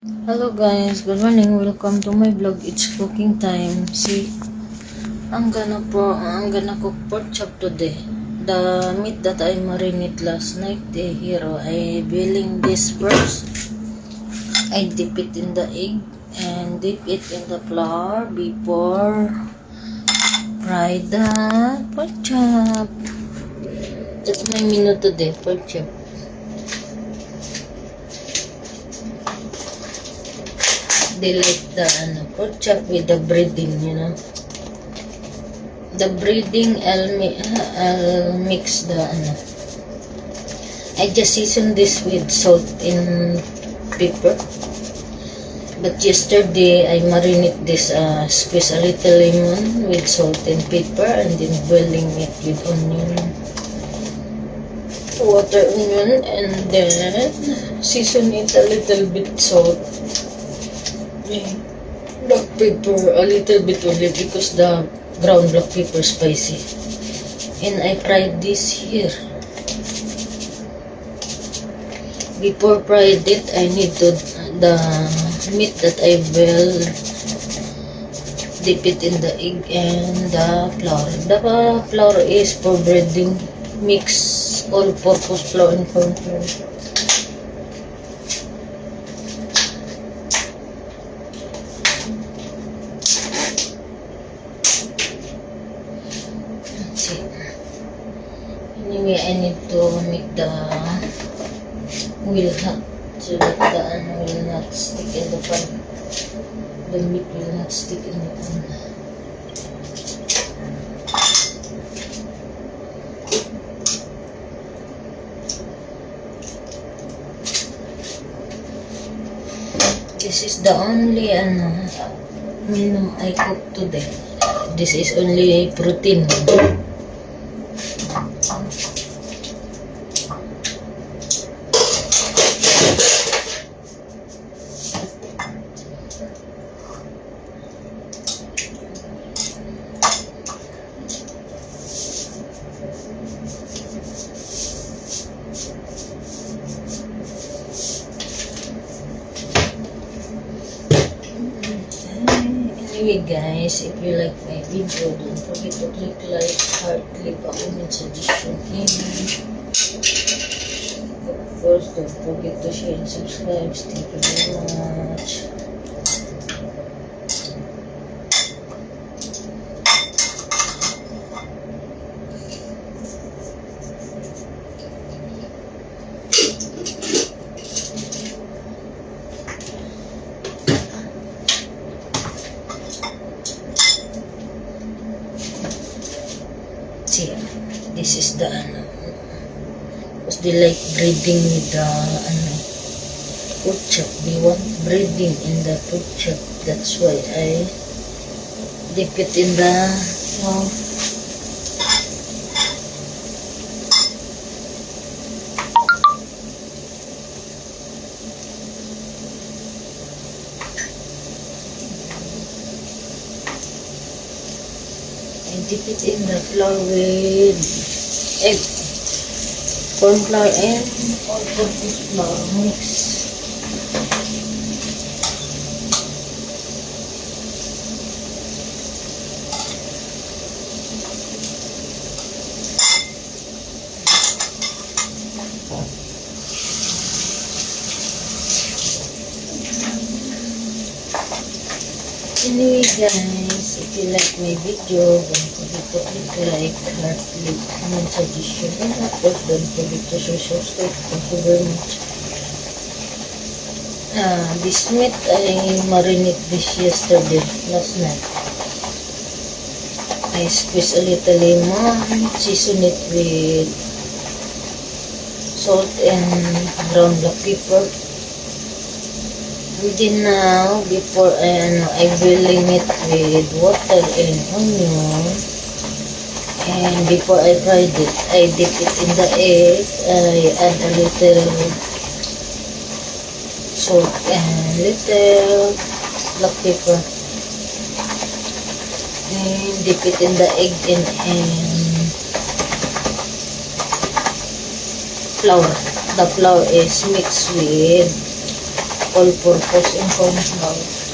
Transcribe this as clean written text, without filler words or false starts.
Hello guys, good morning. Welcome to my vlog. It's cooking time. See, I'm gonna cook pork chop today. The meat that I marinate last night, here I boiling this first. I dip it in the egg and dip it in the flour before fry the pork chop. That's my menu today, pork chop. They like the pork chop with the breading. The breading, I'll mix the I just seasoned this with salt and pepper. But yesterday I marinate this, squeeze a little lemon with salt and pepper, and then boiling it with water onion, and then season it a little bit salt. Black pepper a little bit only because the ground black pepper spicy. And I fried this here. Before fried it, I need to the meat that I will dip it in the egg and the flour. The flour is for breading. Mix all-purpose flour and corn flour. Anyway, I need to make the wheel hot so that the will not stick in the pan. The meat will not stick in the pan. This is the only menu I cook today. This is only protein. Anyway guys, if you like my video, don't forget to click like, heart, leave a comment, suggestion, and of course don't forget to share and subscribe. Thank you very much. See, this is the because they like breading with the pork chop. They want breading in the pork chop. That's why I dip it in the and dip it in the flour with egg, corn flour, and all-purpose flour mix. Anyway guys, if you like my video, don't forget to click like, heart, leave, comment, suggestion, and of course don't forget to share, subscribe. Thank you very much. This meat I marinate this yesterday, last night. I squeeze a little lemon, season it with salt and ground black pepper. And then now, before I boiling it with water and onion, and before I fried it, I dip it in the egg. I add a little salt and little black pepper, and dip it in the egg and flour. The flour is mixed with all-purpose in corn flour.